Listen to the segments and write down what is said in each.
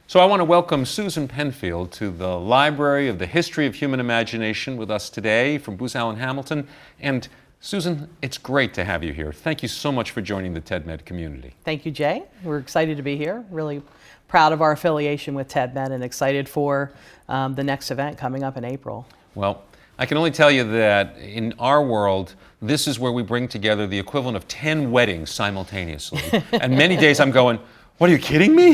So I want to welcome Susan Penfield to the Library of the History of Human Imagination with us today from Booz Allen Hamilton. And Susan, it's great to have you here. Thank you so much for joining the TEDMed community. Thank you, Jay. We're excited to be here. Really proud of our affiliation with TEDMed and excited for the next event coming up in April. Well, I can only tell you that in our world, this is where we bring together the equivalent of 10 weddings simultaneously. And many days I'm going, what, are you kidding me?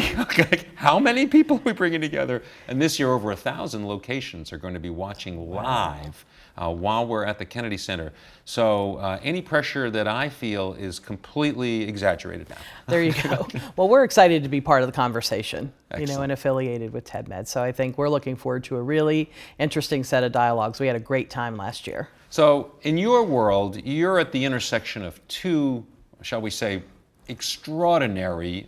How many people are we bringing together? And this year, over 1,000 locations are going to be watching live while we're at the Kennedy Center. So any pressure that I feel is completely exaggerated now. There you go. Well, we're excited to be part of the conversation, Excellent. and affiliated with TEDMed. So I think we're looking forward to a really interesting set of dialogues. We had a great time last year. So in your world, you're at the intersection of two, shall we say, extraordinary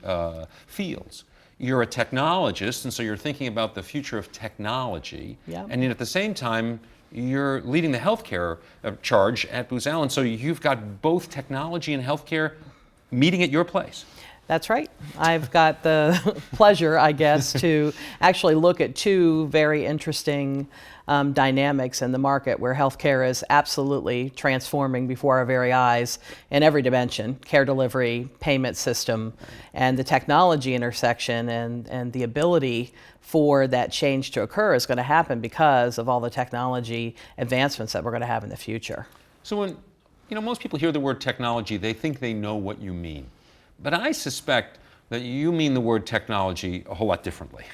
fields. You're a technologist, and so you're thinking about the future of technology. Yeah. And yet at the same time, you're leading the healthcare charge at Booz Allen. So you've got both technology and healthcare meeting at your place. That's right. I've got the pleasure, I guess, to actually look at two very interesting dynamics in the market where healthcare is absolutely transforming before our very eyes in every dimension: care delivery, payment system, and the technology intersection, and the ability for that change to occur is going to happen because of all the technology advancements that we're going to have in the future. So when most people hear the word technology, they think they know what you mean. But I suspect that you mean the word technology a whole lot differently.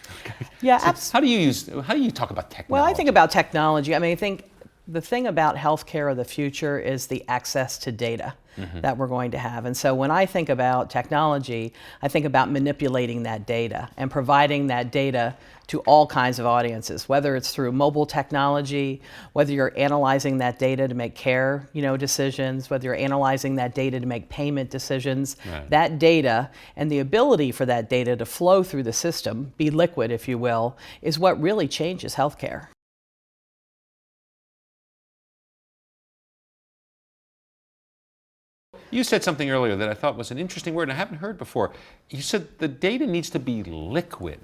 Yeah, so absolutely. how do you talk about technology? Well, I think about technology. I think the thing about healthcare of the future is the access to data that we're going to have. And so when I think about technology, I think about manipulating that data and providing that data to all kinds of audiences, whether it's through mobile technology, whether you're analyzing that data to make care, decisions, whether you're analyzing that data to make payment decisions. Right. That data and the ability for that data to flow through the system, be liquid, if you will, is what really changes healthcare. You said something earlier that I thought was an interesting word and I haven't heard before. You said the data needs to be liquid.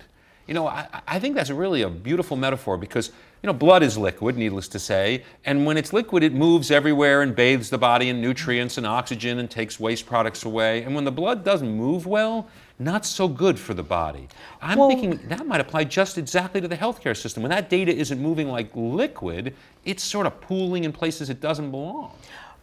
I think that's really a beautiful metaphor because, blood is liquid, needless to say, and when it's liquid, it moves everywhere and bathes the body in nutrients and oxygen and takes waste products away. And when the blood doesn't move well, not so good for the body. I'm thinking that might apply just exactly to the healthcare system. When that data isn't moving like liquid, it's sort of pooling in places it doesn't belong.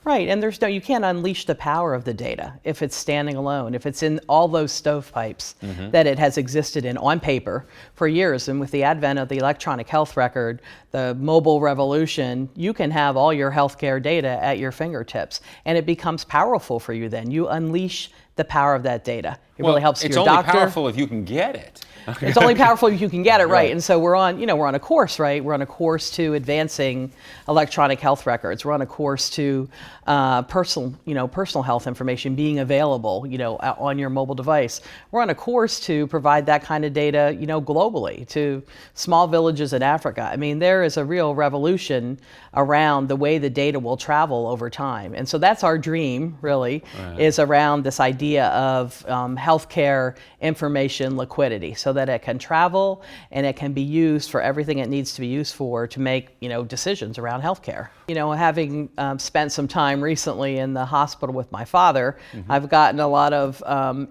Right, and you can't unleash the power of the data if it's standing alone, if it's in all those stovepipes that it has existed in on paper for years. And with the advent of the electronic health record, the mobile revolution, you can have all your healthcare data at your fingertips, and it becomes powerful for you then. You unleash the power of that data. It really helps your doctor. It's only powerful if you can get it. It's only powerful if you can get it right. And so we're on a course, right? We're on a course to advancing electronic health records. We're on a course to personal health information being available, on your mobile device. We're on a course to provide that kind of data, globally to small villages in Africa. There is a real revolution around the way the data will travel over time. And so that's our dream, really, is around this idea of healthcare information liquidity, so that it can travel and it can be used for everything it needs to be used for to make, decisions around healthcare. Having spent some time recently in the hospital with my father, I've gotten a lot of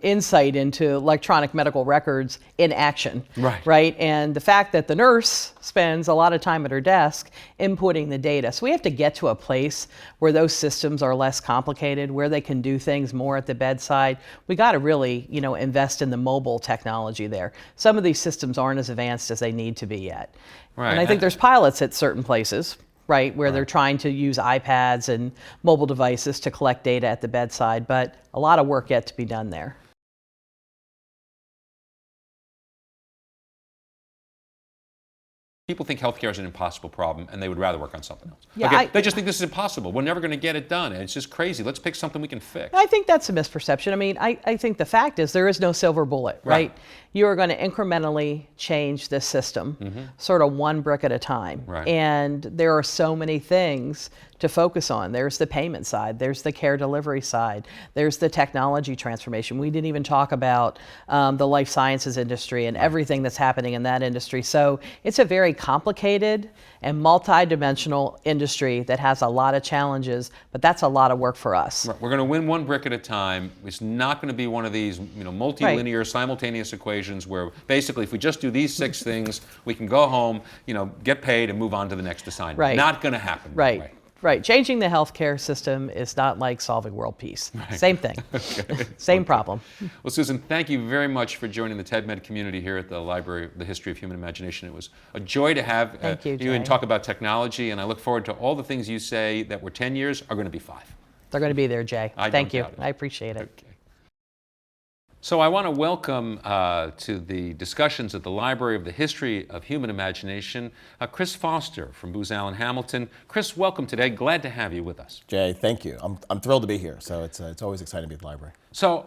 insight into electronic medical records in action. Right? And the fact that the nurse spends a lot of time at her desk inputting the data. So we have to get to a place where those systems are less complicated, where they can do things more at the bedside. We got to really, invest in the mobile technology there. Some of these systems aren't as advanced as they need to be yet. Right. And I think there's pilots at certain places, right, where they're trying to use iPads and mobile devices to collect data at the bedside, but a lot of work yet to be done there. People think healthcare is an impossible problem and they would rather work on something else. Yeah, they just think this is impossible. We're never going to get it done. It's just crazy. Let's pick something we can fix. I think that's a misperception. I think the fact is there is no silver bullet, right? you are going to incrementally change this system, sort of one brick at a time. Right. And there are so many things to focus on. There's the payment side, there's the care delivery side, there's the technology transformation. We didn't even talk about the life sciences industry and everything that's happening in that industry. So it's a very complicated and multi-dimensional industry that has a lot of challenges, but that's a lot of work for us. Right. We're going to win one brick at a time. It's not going to be one of these, multilinear, simultaneous equations where basically if we just do these 6 things, we can go home, get paid and move on to the next assignment. Right. Not going to happen Right. that way. Right. Changing the healthcare system is not like solving world peace. Right. Same thing. Okay. Same problem. Well, Susan, thank you very much for joining the TEDMed community here at the Library of the History of Human Imagination. It was a joy to have Thank you, you and Jay. talk about technology, and I look forward to all the things you say that were 10 years are going to be 5. They're going to be there, Jay. I Thank don't you. doubt it. I appreciate it. Okay. So I want to welcome to the discussions at the Library of the History of Human Imagination, Chris Foster from Booz Allen Hamilton. Chris, welcome today. Glad to have you with us. Jay, thank you. I'm thrilled to be here. So it's always exciting to be at the library. So,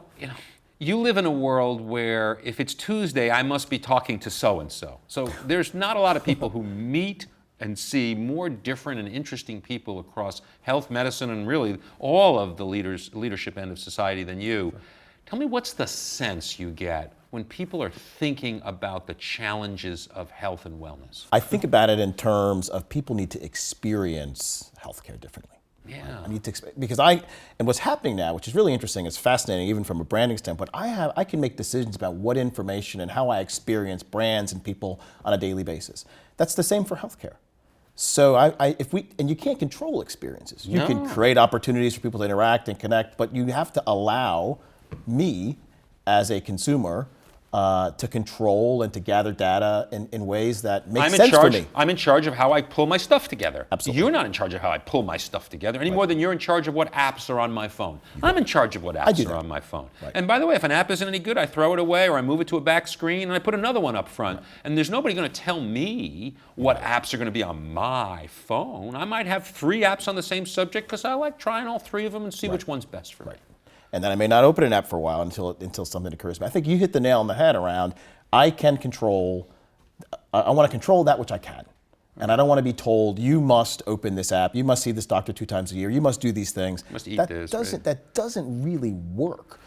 you live in a world where if it's Tuesday, I must be talking to so-and-so. So there's not a lot of people who meet and see more different and interesting people across health, medicine, and really all of the leadership end of society than you. Sure. Tell me, what's the sense you get when people are thinking about the challenges of health and wellness? I think about it in terms of people need to experience healthcare differently. Yeah. I need to because and what's happening now, which is really interesting, it's fascinating even from a branding standpoint. I can make decisions about what information and how I experience brands and people on a daily basis. That's the same for healthcare. So and you can't control experiences. You can create opportunities for people to interact and connect, but you have to allow me as a consumer to control and to gather data in ways that make sense for me. I'm in charge of how I pull my stuff together. Absolutely. You're not in charge of how I pull my stuff together any more than you're in charge of what apps are on my phone. I'm in charge of what apps are on my phone. Right. And by the way, if an app isn't any good, I throw it away or I move it to a back screen and I put another one up front. Right. And there's nobody going to tell me what apps are going to be on my phone. I might have 3 apps on the same subject because I like trying all 3 of them and see which one's best for me. And then I may not open an app for a while until something occurs. But I think you hit the nail on the head around, I want to control that which I can. And I don't want to be told, you must open this app, you must see this doctor 2 times a year, you must do these things. You must eat That doesn't really work.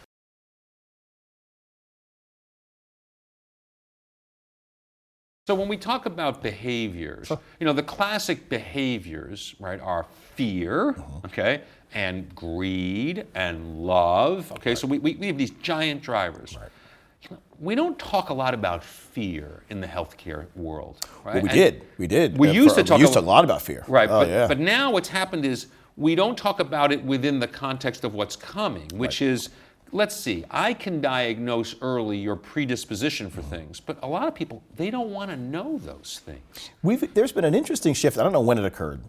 So when we talk about behaviors, the classic behaviors, right, are fear, okay, and greed and love, okay, so we have these giant drivers. Right. We don't talk a lot about fear in the healthcare world, right? Well, we did. We used to talk a lot about fear. Right, but now what's happened is we don't talk about it within the context of what's coming, which is, let's see, I can diagnose early your predisposition for things, but a lot of people, they don't want to know those things. There's been an interesting shift, I don't know when it occurred.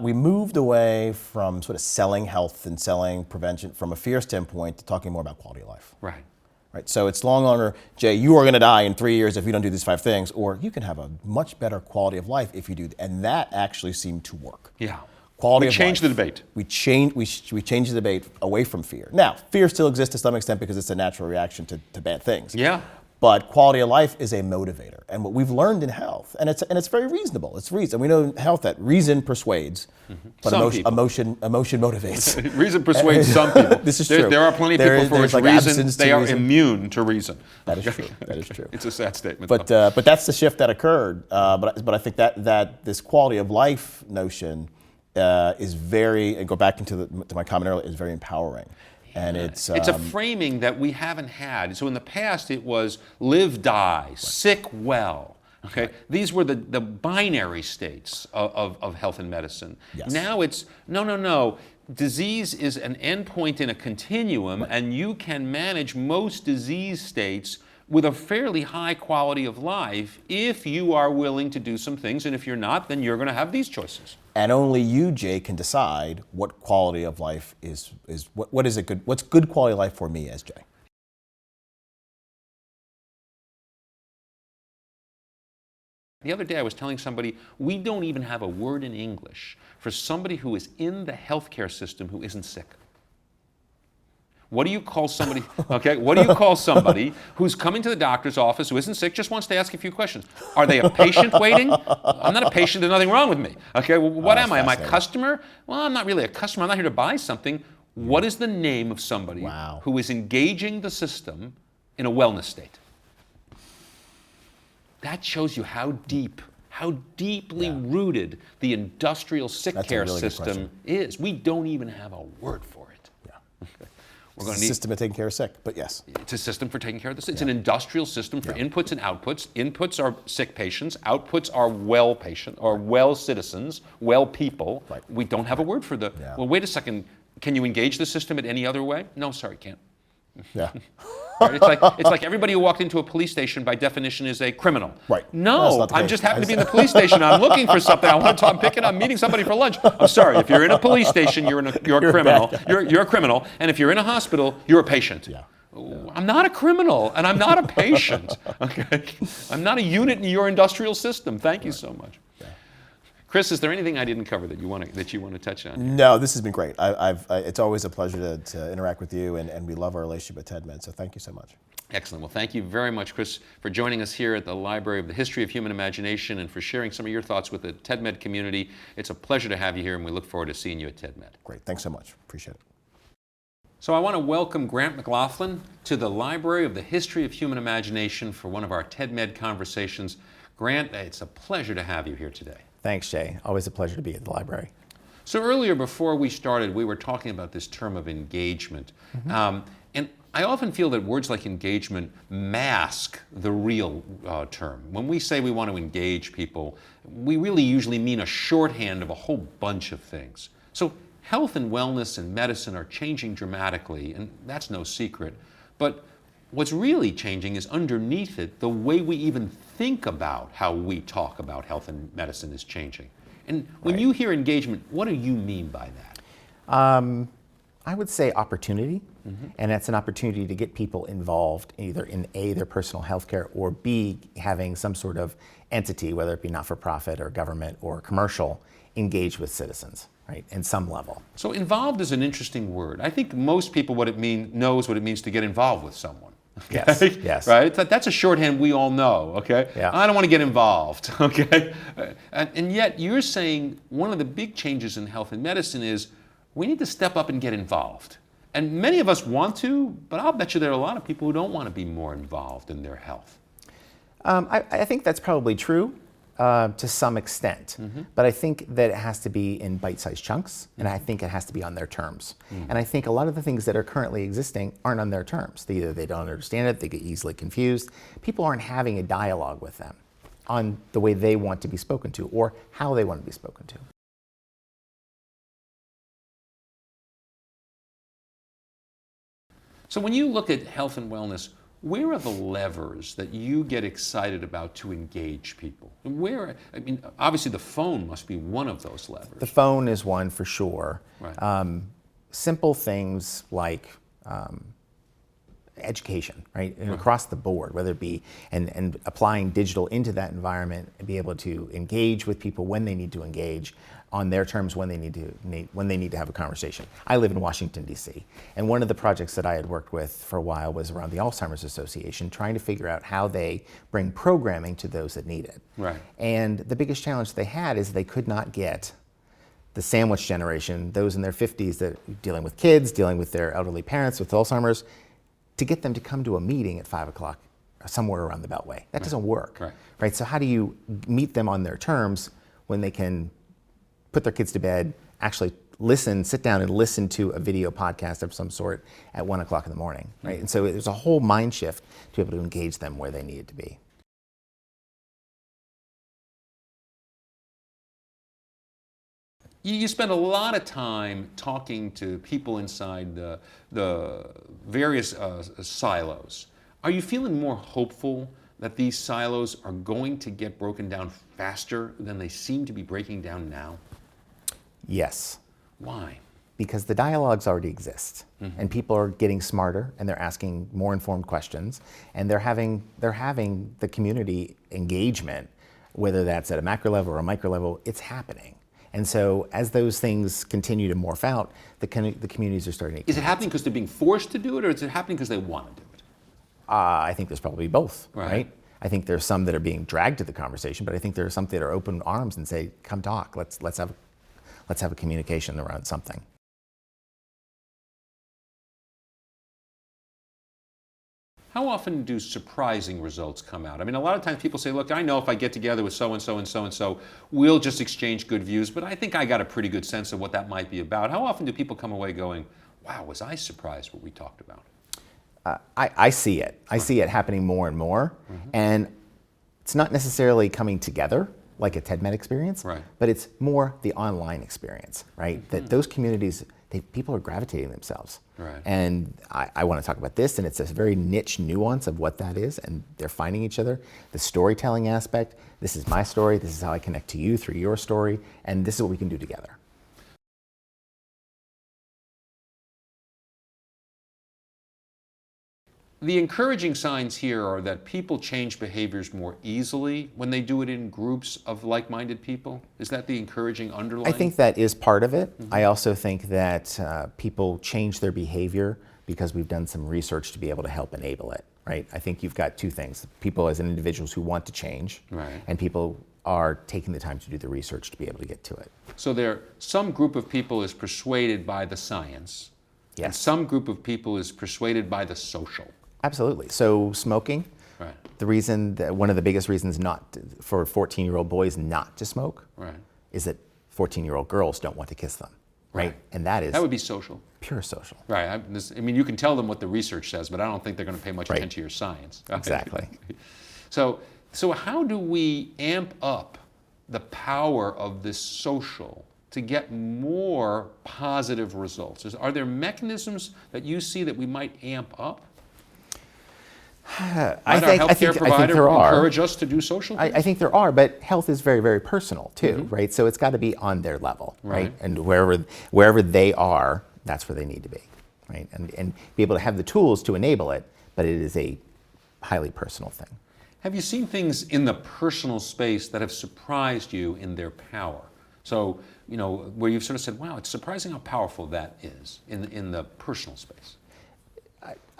We moved away from sort of selling health and selling prevention from a fear standpoint to talking more about quality of life. Right. Right. So it's long longer, Jay, you are going to die in 3 years if you don't do these 5 things, or you can have a much better quality of life if you do. And that actually seemed to work. Yeah. Quality we of changed life. the debate. We changed the debate away from fear. Now, fear still exists to some extent because it's a natural reaction to bad things. Yeah. But quality of life is a motivator. And what we've learned in health, and it's very reasonable. It's reason. We know in health that reason persuades, but emotion motivates. Reason persuades some people. This is true. There are plenty of people for which reason, they are immune to reason. That is true. That is true. It's a sad statement. But that's the shift that occurred. But I think that this quality of life notion is very, and go back to my comment earlier, is very empowering. And it's a framing that we haven't had. So in the past it was live, die, sick, well. Okay, right. These were the binary states of health and medicine. Yes. Now it's no. Disease is an endpoint in a continuum, right. And you can manage most disease states with a fairly high quality of life if you are willing to do some things, and if you're not, then you're going to have these choices. And only you, Jay, can decide what quality of life is what is a good, what's good quality of life for me as Jay. The other day I was telling somebody, we don't even have a word in English for somebody who is in the healthcare system who isn't sick. What do you call somebody, okay, what do you call somebody who's coming to the doctor's office, who isn't sick, just wants to ask a few questions? Are they a patient waiting? I'm not a patient, there's nothing wrong with me. Okay, well, what am I? Am I a customer? Well, I'm not really a customer, I'm not here to buy something. What is the name of somebody who is engaging the system in a wellness state? That shows you how deeply rooted the industrial sick care system is. We don't even have a word for it. Yeah. Okay. It's a system of taking care of sick, but yes. It's a system for taking care of this. It's an industrial system for inputs and outputs. Inputs are sick patients. Outputs are well patients, or well citizens, well people. Right. We don't have a word for the, well, wait a second. Can you engage the system in any other way? No, sorry, can't. Yeah. Right? It's like everybody who walked into a police station by definition is a criminal. Right. No, I just happen to be in the police station. I'm looking for something. I'm meeting somebody for lunch. I'm sorry. If you're in a police station, you're a criminal. You're a criminal. And if you're in a hospital, you're a patient. Yeah. I'm not a criminal, and I'm not a patient. Okay. I'm not a unit in your industrial system. Thank you so much. Chris, is there anything I didn't cover that you want to touch on? No, this has been great. It's always a pleasure to interact with you, and we love our relationship at TEDMed, so thank you so much. Excellent. Well, thank you very much, Chris, for joining us here at the Library of the History of Human Imagination and for sharing some of your thoughts with the TEDMed community. It's a pleasure to have you here, and we look forward to seeing you at TEDMed. Great. Thanks so much. Appreciate it. So I want to welcome Grant McLaughlin to the Library of the History of Human Imagination for one of our TEDMed conversations. Grant, it's a pleasure to have you here today. Thanks, Jay. Always a pleasure to be at the library. So earlier, before we started, we were talking about this term of engagement. And I often feel that words like engagement mask the real term. When we say we want to engage people, we really usually mean a shorthand of a whole bunch of things. So health and wellness and medicine are changing dramatically, and that's no secret. But what's really changing is underneath it, the way we even think about how we talk about health and medicine is changing. And when you hear engagement, what do you mean by that? I would say opportunity, and that's an opportunity to get people involved either in A, their personal health care, or B, having some sort of entity, whether it be not-for-profit or government or commercial, engage with citizens, right, in some level. So involved is an interesting word. I think most people knows what it means to get involved with someone. Okay? Yes, yes. Right? That's a shorthand we all know, okay? Yeah. I don't want to get involved, okay? And yet you're saying one of the big changes in health and medicine is we need to step up and get involved. And many of us want to, but I'll bet you there are a lot of people who don't want to be more involved in their health. I think that's probably true to some extent, but I think that it has to be in bite-sized chunks, and I think it has to be on their terms. And I think a lot of the things that are currently existing aren't on their terms. Either they don't understand it, they get easily confused. People aren't having a dialogue with them on the way they want to be spoken to or how they want to be spoken to. So when you look at health and wellness, where are the levers that you get excited about to engage people? Obviously the phone must be one of those levers. The phone is one for sure. Right. Simple things like education, right? And across the board, whether it be and applying digital into that environment and be able to engage with people when they need to engage on their terms, when they need to have a conversation. I live in Washington, D.C., and one of the projects that I had worked with for a while was around the Alzheimer's Association, trying to figure out how they bring programming to those that need it. Right. And the biggest challenge they had is they could not get the sandwich generation, those in their 50s that are dealing with kids, dealing with their elderly parents with Alzheimer's, to get them to come to a meeting at 5 o'clock somewhere around the Beltway. That doesn't work, right? So how do you meet them on their terms when they can put their kids to bed, actually sit down and listen to a video podcast of some sort at 1 o'clock in the morning, right? And so there's a whole mind shift to be able to engage them where they need to be. You spend a lot of time talking to people inside the various silos. Are you feeling more hopeful that these silos are going to get broken down faster than they seem to be breaking down now? Yes. Why? Because the dialogues already exist, and people are getting smarter, and they're asking more informed questions, and they're having the community engagement, whether that's at a macro level or a micro level. It's happening. And so as those things continue to morph out, the communities are starting to. Is it happening because they're being forced to do it, or is it happening because they want to do it? I think there's probably both, Right. right? I think there's some that are being dragged to the conversation, but I think there are some that are open arms and say, "Come talk. Let's have a communication around something." How often do surprising results come out? I mean, a lot of times people say, look, I know if I get together with so-and-so and so-and-so, we'll just exchange good views, but I think I got a pretty good sense of what that might be about. How often do people come away going, wow, was I surprised what we talked about? I see it. I see it happening more and more. And it's not necessarily coming together like a TEDMed experience, Right. but it's more the online experience, right? That those communities, people are gravitating themselves. Right. And I want to talk about this, and it's a very niche nuance of what that is, and they're finding each other. The storytelling aspect, this is my story, this is how I connect to you through your story, and this is what we can do together. The encouraging signs here are that people change behaviors more easily when they do it in groups of like-minded people. Is that the encouraging underlying? I think that is part of it. I also think that people change their behavior because we've done some research to be able to help enable it, right? I think you've got two things. People as individuals who want to change, Right. and people are taking the time to do the research to be able to get to it. So some group of people is persuaded by the science, and Yes. some group of people is persuaded by the social. Absolutely. So smoking, Right. one of the biggest reasons for 14-year-old boys not to smoke Right. is that 14-year-old girls don't want to kiss them, right? Right. And that That would be social. pure social. Right. I mean, you can tell them what the research says, but I don't think they're going to pay much Right. attention to your science. Exactly. So how do we amp up the power of this social to get more positive results? Are there mechanisms that you see that we might amp up? Might our healthcare provider there are. encourage us to do social things? I think there are, but health is very, very personal too, right? So it's got to be on their level, right? Right. And wherever they are, that's where they need to be, right? And be able to have the tools to enable it, but it is a highly personal thing. Have you seen things in the personal space that have surprised you in their power? So, where you've sort of said, wow, it's surprising how powerful that is in the personal space.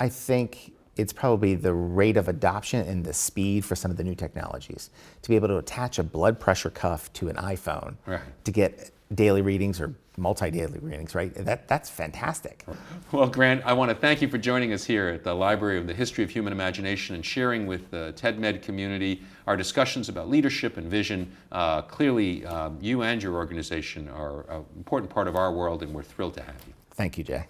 I think it's probably the rate of adoption and the speed for some of the new technologies. To be able to attach a blood pressure cuff to an iPhone Right. to get daily readings or multi-daily readings, right? That's fantastic. Well, Grant, I want to thank you for joining us here at the Library of the History of Human Imagination and sharing with the TEDMed community our discussions about leadership and vision. Clearly, you and your organization are an important part of our world, and we're thrilled to have you. Thank you, Jay.